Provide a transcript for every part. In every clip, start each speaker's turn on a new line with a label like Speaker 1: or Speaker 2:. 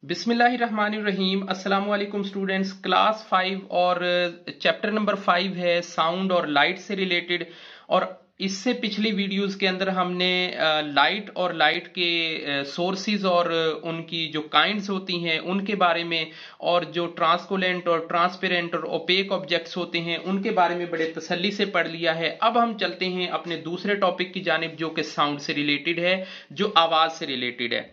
Speaker 1: बिस्मिल्लाहिर्रहमानिर्रहीम। अस्सलाम वालेकुम स्टूडेंट्स। क्लास 5 और चैप्टर नंबर 5 है साउंड और लाइट से रिलेटेड। और इससे पिछली वीडियोस के अंदर हमने लाइट और लाइट के सोर्सेज और उनकी जो काइंड्स होती हैं उनके बारे में, और जो ट्रांसकोलेंट और ट्रांसपेरेंट और ओपेक ऑब्जेक्ट्स होते हैं उनके बारे में बड़े तसल्ली से पढ़ लिया है। अब हम चलते हैं अपने दूसरे टॉपिक की जानिब जो कि साउंड से रिलेटेड है, जो आवाज से रिलेटेड है।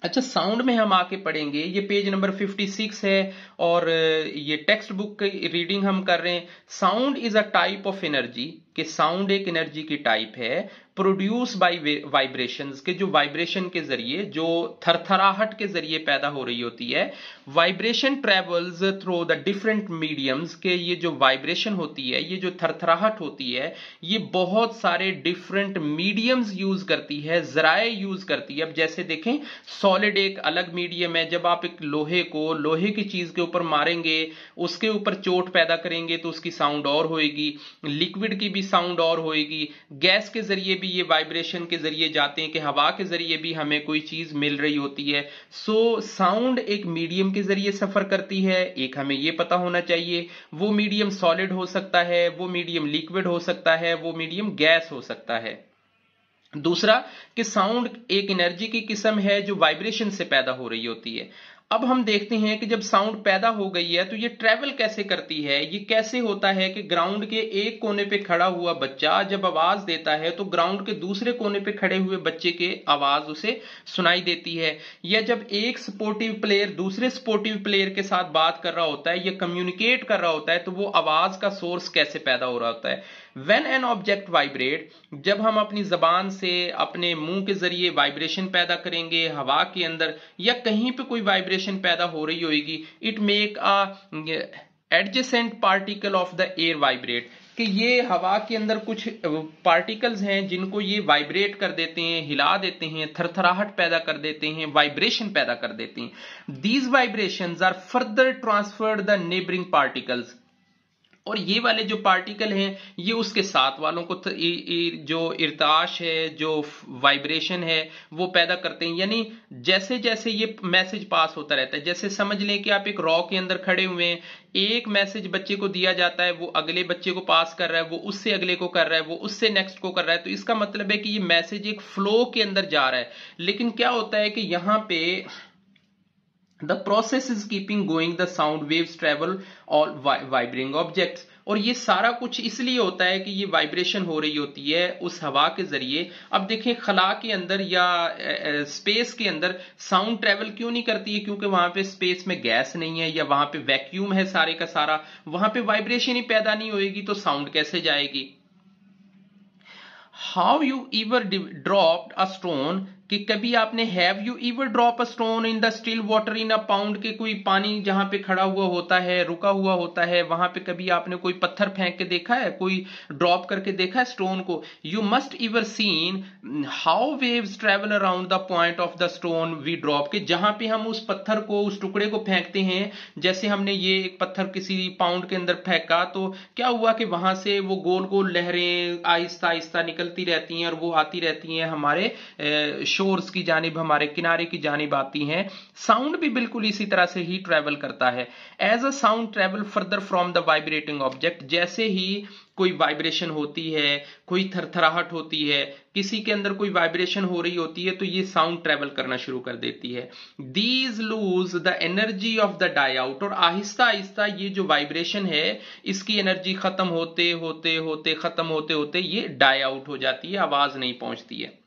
Speaker 1: अच्छा, साउंड में हम आके पढ़ेंगे, ये पेज नंबर 56 है और ये टेक्स्ट बुक की रीडिंग हम कर रहे हैं। Sound is a type of energy, कि साउंड एक एनर्जी की टाइप है प्रोड्यूस बाय वाइब्रेशंस, के जो वाइब्रेशन के जरिए, जो थरथराहट के जरिए पैदा हो रही होती है। Vibration travels through the different mediums, के ये जो वाइब्रेशन होती है, ये जो थरथराहट होती है, ये बहुत सारे डिफरेंट मीडियम्स यूज करती है, जराए यूज करती है। अब जैसे देखें, सॉलिड एक अलग मीडियम है। जब आप एक लोहे की चीज के ऊपर मारेंगे, उसके ऊपर चोट पैदा करेंगे तो उसकी साउंड और होएगी। लिक्विड की भी साउंड और होएगी। गैस के जरिए भी ये वाइब्रेशन के जरिए जाते हैं, कि हवा के जरिए भी हमें कोई चीज मिल रही होती है। सो साउंड एक मीडियम के जरिए सफर करती है। एक हमें ये पता होना चाहिए, वो मीडियम सॉलिड हो सकता है, वो मीडियम लिक्विड हो सकता है, वो मीडियम गैस हो सकता है। दूसरा, कि साउंड एक एनर्जी की किस्म है जो वाइब्रेशन से पैदा हो रही होती है। अब हम देखते हैं कि जब साउंड पैदा हो गई है तो ये ट्रेवल कैसे करती है। ये कैसे होता है कि ग्राउंड के एक कोने पे खड़ा हुआ बच्चा जब आवाज देता है तो ग्राउंड के दूसरे कोने पे खड़े हुए बच्चे के आवाज उसे सुनाई देती है। या जब एक स्पोर्टिव प्लेयर दूसरे स्पोर्टिव प्लेयर के साथ बात कर रहा होता है या कम्युनिकेट कर रहा होता है, तो वो आवाज का सोर्स कैसे पैदा हो रहा होता है। When an object vibrate, जब हम अपनी जबान से, अपने मुंह के जरिए वाइब्रेशन पैदा करेंगे हवा के अंदर, या कहीं पे कोई वाइब्रेशन पैदा हो रही होगी, it make a adjacent particle of the air vibrate, कि ये हवा के अंदर कुछ पार्टिकल्स हैं जिनको ये वाइब्रेट कर देते हैं, हिला देते हैं, थरथराहट पैदा कर देते हैं, वाइब्रेशन पैदा कर देते हैं। These vibrations are further transferred the neighbouring particles, और ये वाले जो पार्टिकल हैं ये उसके साथ वालों को जो इर्ताश है, जो वाइब्रेशन है, वो पैदा करते हैं। यानी जैसे जैसे ये मैसेज पास होता रहता है, जैसे समझ लें कि आप एक रॉ के अंदर खड़े हुए हैं, एक मैसेज बच्चे को दिया जाता है, वो अगले बच्चे को पास कर रहा है, वो उससे अगले को कर रहा है, वो उससे नेक्स्ट को कर रहा है। तो इसका मतलब है कि ये मैसेज एक फ्लो के अंदर जा रहा है। लेकिन क्या होता है कि यहां पे The process is keeping going, the sound waves travel all vibrating objects, और ये सारा कुछ इसलिए होता है कि ये वाइब्रेशन हो रही होती है उस हवा के जरिए। अब देखें, खला के अंदर या स्पेस के अंदर साउंड ट्रेवल क्यों नहीं करती है? क्योंकि वहां पे स्पेस में गैस नहीं है, या वहां पे वैक्यूम है सारे का सारा, वहां पे वाइब्रेशन ही पैदा नहीं होगी, तो साउंड कैसे जाएगी। How you इवर dropped a stone, कि कभी आपने have you इवर drop a stone in the still water in a pound, के कोई पानी जहां पे खड़ा हुआ होता है, रुका हुआ होता है, वहां पे कभी आपने कोई पत्थर फेंक के देखा है, कोई ड्रॉप करके देखा है स्टोन को। You must ever seen how waves travel around the point of the stone we drop, के जहां पे हम उस पत्थर को, उस टुकड़े को फेंकते हैं। जैसे हमने ये एक पत्थर किसी पाउंड के अंदर फेंका, तो क्या हुआ कि वहां से वो गोल गोल लहरें आहिस्ता आहिस्ता निकलती रहती हैं और वो आती रहती हैं हमारे शोर्स की जानिब, हमारे किनारे की जानिब आती हैं। साउंड भी बिल्कुल इसी तरह से ही ट्रेवल करता है। As a sound travel further from the vibrating object, जैसे ही कोई वाइब्रेशन होती है, कोई थरथराहट होती है, किसी के अंदर कोई वाइब्रेशन हो रही होती है, तो ये साउंड ट्रेवल करना शुरू कर देती है। These lose the energy of the die out, और आहिस्ता आहिस्ता ये जो वाइब्रेशन है इसकी एनर्जी खत्म होते होते होते खत्म होते होते ये डाई आउट हो जाती है, आवाज नहीं पहुंचती है।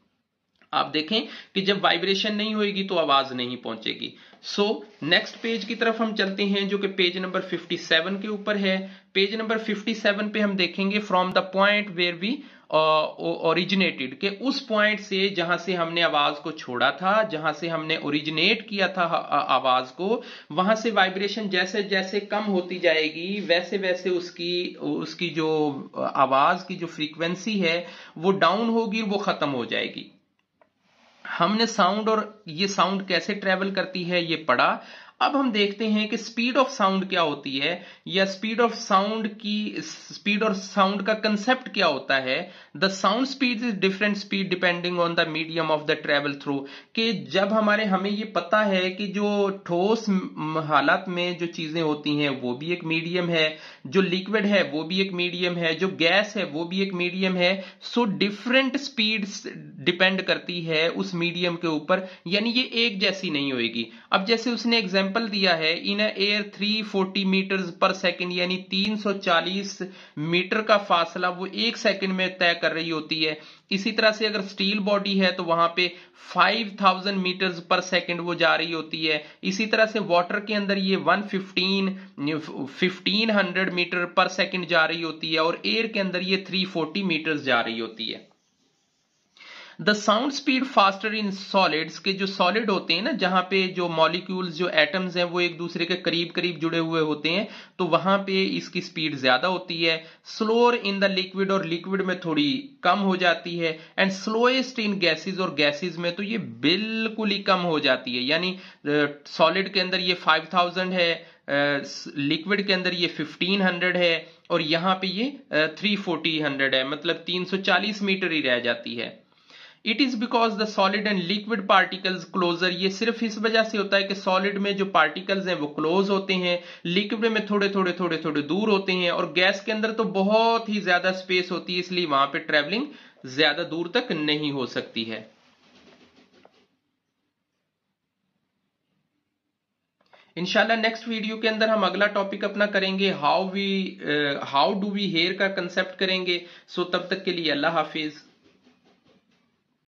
Speaker 1: आप देखें कि जब वाइब्रेशन नहीं होगी तो आवाज नहीं पहुंचेगी। सो नेक्स्ट पेज की तरफ हम चलते हैं, जो कि पेज नंबर 57 के ऊपर है। पेज नंबर 57 पे हम देखेंगे from the point where we originated, के उस पॉइंट से जहां से हमने आवाज को छोड़ा था, जहां से हमने ओरिजिनेट किया था आवाज को, वहां से वाइब्रेशन जैसे जैसे कम होती जाएगी वैसे वैसे उसकी जो आवाज की जो फ्रीक्वेंसी है वो डाउन होगी, वो खत्म हो जाएगी। हमने साउंड और ये साउंड कैसे ट्रेवल करती है ये पढ़ा। अब हम देखते हैं कि स्पीड ऑफ साउंड क्या होती है, या स्पीड ऑफ साउंड की स्पीड और साउंड का कंसेप्ट क्या होता है। The sound speed is different speed depending on the medium of the travel through. कि जब हमें ये पता है कि जो ठोस हालत में जो चीजें होती हैं वो भी एक मीडियम है, जो लिक्विड है वो भी एक मीडियम है, जो गैस है वो भी एक मीडियम है। सो डिफरेंट स्पीड्स डिपेंड करती है उस मीडियम के ऊपर, यानी ये एक जैसी नहीं होगी। अब जैसे उसने एग्जांपल दिया है, इन एयर 340 मीटर्स पर सेकंड, यानी 340 मीटर का फासला वो एक सेकंड में तय कर रही होती है। इसी तरह से अगर स्टील बॉडी है तो वहां पे 5000 मीटर्स पर सेकंड वो जा रही होती है। इसी तरह से वाटर के अंदर ये 1500 मीटर पर सेकंड जा रही होती है, और एयर के अंदर ये 340 मीटर्स जा रही होती है। The sound speed faster in solids, के जो सॉलिड होते हैं ना, जहां पे जो मॉलिक्यूल्स जो एटम्स हैं वो एक दूसरे के करीब करीब जुड़े हुए होते हैं, तो वहां पे इसकी स्पीड ज्यादा होती है। स्लोअर इन द लिक्विड, और लिक्विड में थोड़ी कम हो जाती है। एंड स्लोएस्ट इन गैसेज, और गैसेज में तो ये बिल्कुल ही कम हो जाती है। यानी सॉलिड के अंदर ये 5000 है, लिक्विड के अंदर ये 1500 है, और यहां पे ये 340 है, मतलब 340 मीटर ही रह जाती है। It is because the solid and liquid particles closer, ये सिर्फ इस वजह से होता है कि सॉलिड में जो पार्टिकल्स हैं वो क्लोज होते हैं, लिक्विड में थोड़े थोड़े थोड़े थोड़े दूर होते हैं, और गैस के अंदर तो बहुत ही ज्यादा स्पेस होती है, इसलिए वहां पे ट्रेवलिंग ज्यादा दूर तक नहीं हो सकती है। इंशाल्लाह नेक्स्ट वीडियो के अंदर हम अगला टॉपिक अपना करेंगे, हाउ डू वी हेयर का कंसेप्ट करेंगे। सो तब तक के लिए अल्लाह हाफिज।